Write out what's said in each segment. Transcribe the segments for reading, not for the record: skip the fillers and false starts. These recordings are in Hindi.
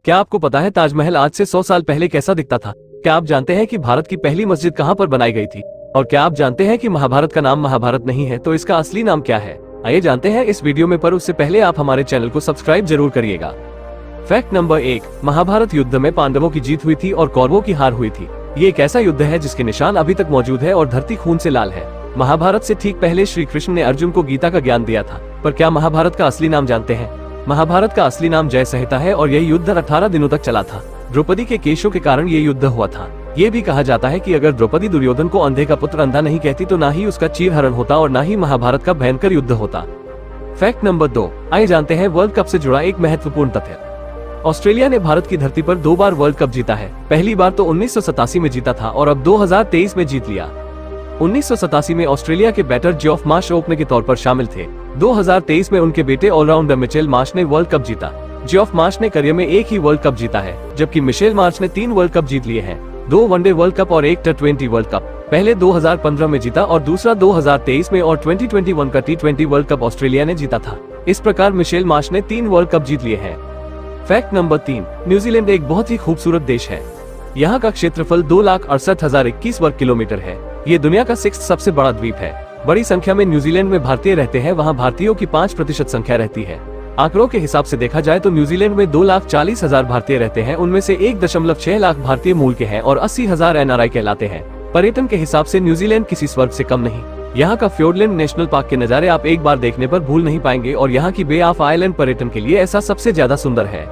क्या आपको पता है ताजमहल आज से 100 साल पहले कैसा दिखता था? क्या आप जानते हैं कि भारत की पहली मस्जिद कहाँ पर बनाई गई थी? और क्या आप जानते हैं कि महाभारत का नाम महाभारत नहीं है तो इसका असली नाम क्या है? आइए जानते हैं इस वीडियो में, पर उससे पहले आप हमारे चैनल को सब्सक्राइब जरूर करिएगा। फैक्ट नंबर 1, महाभारत युद्ध में पांडवों की जीत हुई थी और कौरवों की हार हुई थी। ये एक ऐसा युद्ध है जिसके निशान अभी तक मौजूद है और धरती खून से लाल है। महाभारत से ठीक पहले श्री कृष्ण ने अर्जुन को गीता का ज्ञान दिया था। पर क्या महाभारत का असली नाम जानते हैं? महाभारत का असली नाम जय संहिता है और यह युद्ध 18 दिनों तक चला था। द्रौपदी के केशों के कारण ये युद्ध हुआ था। ये भी कहा जाता है कि अगर द्रौपदी दुर्योधन को अंधे का पुत्र अंधा नहीं कहती तो ना ही उसका चीरहरण होता और ना ही महाभारत का भयंकर युद्ध होता। फैक्ट नंबर 2, आइए जानते हैं वर्ल्ड कप से जुड़ा एक महत्वपूर्ण तथ्य। ऑस्ट्रेलिया ने भारत की धरती पर 2 बार वर्ल्ड कप जीता है। पहली बार तो 1987 में जीता था और अब 2023 में जीत लिया। 1987 में ऑस्ट्रेलिया के बैटर जियोफ मार्श ओपनर के तौर पर शामिल थे। 2023 में उनके बेटे ऑलराउंडर मिचेल मार्श ने वर्ल्ड कप जीता। जियोफ मार्श ने करियर में एक ही वर्ल्ड कप जीता है, जबकि मिचेल मार्श ने 3 वर्ल्ड कप जीत लिए हैं, 2 वनडे वर्ल्ड कप और 1 टी20 वर्ल्ड कप। पहले 2015 में जीता और दूसरा 2023 में, और 2021 का टी20 वर्ल्ड कप ऑस्ट्रेलिया ने जीता था। इस प्रकार मिचेल मार्श ने 3 वर्ल्ड कप जीत लिए हैं। फैक्ट नंबर 3, न्यूजीलैंड एक बहुत ही खूबसूरत देश है। यहाँ का क्षेत्रफल 2,68,021 वर्ग किलोमीटर है। ये दुनिया का 6th सबसे बड़ा द्वीप है। बड़ी संख्या में न्यूजीलैंड में भारतीय रहते हैं। वहाँ भारतीयों की 5% संख्या रहती है। आंकड़ों के हिसाब से देखा जाए तो न्यूजीलैंड में 2,40,000 भारतीय रहते हैं। उनमें से 1.6 लाख भारतीय मूल के हैं और 80,000 NRI कहलाते हैं। पर्यटन के हिसाब से न्यूजीलैंड किसी स्वर्ग से कम नहीं। यहाँ का फ्योर्डलैंड नेशनल पार्क के नज़ारे आप एक बार देखने पर भूल नहीं पाएंगे और यहाँ की बे ऑफ आइलैंड पर्यटन के लिए ऐसा सबसे ज्यादा सुंदर है।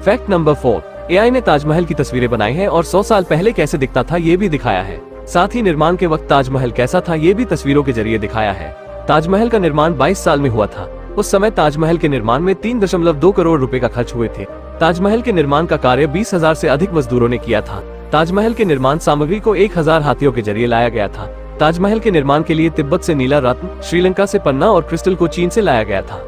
फैक्ट नंबर 4, AI ने ताजमहल की तस्वीरें बनाई हैं और 100 साल पहले कैसे दिखता था ये भी दिखाया है। साथ ही निर्माण के वक्त ताजमहल कैसा था ये भी तस्वीरों के जरिए दिखाया है। ताजमहल का निर्माण 22 साल में हुआ था। उस समय ताजमहल के निर्माण में 3.2 करोड़ रुपए का खर्च हुए थे। ताजमहल के निर्माण का कार्य 20,000 से अधिक मजदूरों ने किया था। ताजमहल के निर्माण सामग्री को 1,000 हाथियों के जरिए लाया गया था। ताजमहल के निर्माण के लिए तिब्बत से नीला रत्न, श्रीलंका से पन्ना और क्रिस्टल को चीन से लाया गया था।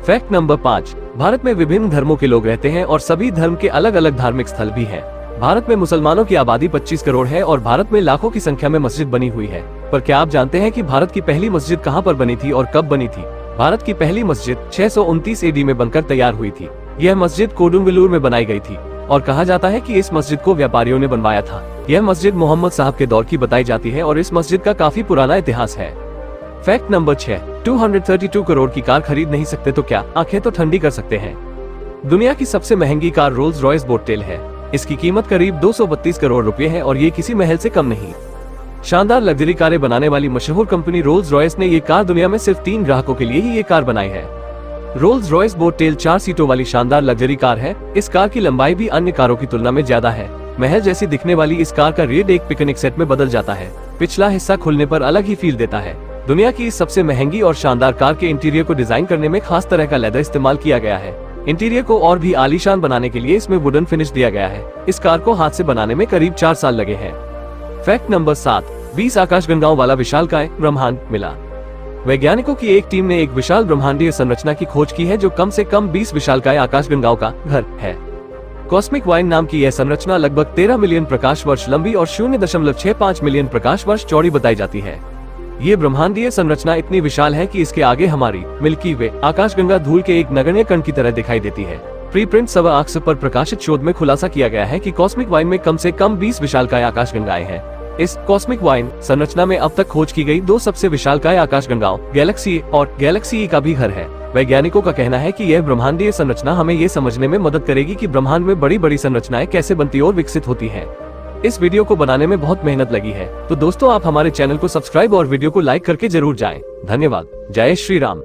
फैक्ट नंबर 5, भारत में विभिन्न धर्मों के लोग रहते हैं और सभी धर्म के अलग अलग धार्मिक स्थल भी हैं। भारत में मुसलमानों की आबादी 25 करोड़ है और भारत में लाखों की संख्या में मस्जिद बनी हुई है। पर क्या आप जानते हैं कि भारत की पहली मस्जिद कहां पर बनी थी और कब बनी थी? भारत की पहली मस्जिद 629 AD में बनकर तैयार हुई थी। यह मस्जिद कोडुंगलूर में बनाई गई थी और कहा जाता है कि इस मस्जिद को व्यापारियों ने बनवाया था। यह मस्जिद मोहम्मद साहब के दौर की बताई जाती है और इस मस्जिद का काफी पुराना इतिहास है। फैक्ट नंबर 6, 232 करोड़ की कार खरीद नहीं सकते तो क्या आंखें तो ठंडी कर सकते हैं। दुनिया की सबसे महंगी कार रोल्स रॉयस बोटटेल है। इसकी कीमत करीब 232 करोड़ रुपए है और ये किसी महल से कम नहीं। शानदार लग्जरी कारें बनाने वाली मशहूर कंपनी रोल्स रॉयस ने ये कार दुनिया में सिर्फ 3 ग्राहकों के लिए ही ये कार बनाई है। रोल्स रॉयस बोटटेल 4 सीटों वाली शानदार लग्जरी कार है। इस कार की लंबाई भी अन्य कारों की तुलना में ज्यादा है। महल जैसी दिखने वाली इस कार का रेड एक पिकनिक सेट में बदल जाता है। पिछला हिस्सा खुलने पर अलग ही फील देता है। दुनिया की इस सबसे महंगी और शानदार कार के इंटीरियर को डिजाइन करने में खास तरह का लेदर इस्तेमाल किया गया है। इंटीरियर को और भी आलीशान बनाने के लिए इसमें वुडन फिनिश दिया गया है। इस कार को हाथ से बनाने में करीब 4 साल लगे हैं। फैक्ट नंबर 7, 20 आकाशगंगाओं वाला विशालकाय ब्रह्मांड मिला। वैज्ञानिकों की एक टीम ने एक विशाल ब्रह्मांडीय संरचना की खोज की है जो कम से कम 20 विशालकाय आकाशगंगाओं का घर है। कॉस्मिक वाइन नाम की यह संरचना लगभग 13 मिलियन प्रकाश वर्ष लंबी और 0.65 मिलियन प्रकाश वर्ष चौड़ी बताई जाती है। ये ब्रह्मांडीय संरचना इतनी विशाल है कि इसके आगे हमारी मिल्की वे आकाशगंगा धूल के एक नगण्य कण की तरह दिखाई देती है। प्रीप्रिंट सवा आक्स पर प्रकाशित शोध में खुलासा किया गया है कि कॉस्मिक वाइन में कम से कम 20 विशालकाय आकाशगंगाएं हैं। इस कॉस्मिक वाइन संरचना में अब तक खोज की गई 2 सबसे विशालकाय आकाशगंगाओं गैलेक्सी A और गैलेक्सी E का भी घर है। वैज्ञानिकों का कहना है कि यह ब्रह्मांडीय संरचना हमें ये समझने में मदद करेगी कि ब्रह्मांड में बड़ी बड़ी संरचनाएं कैसे बनती और विकसित होती हैं। इस वीडियो को बनाने में बहुत मेहनत लगी है, तो दोस्तों आप हमारे चैनल को सब्सक्राइब और वीडियो को लाइक करके जरूर जाएं। धन्यवाद। जय श्री राम।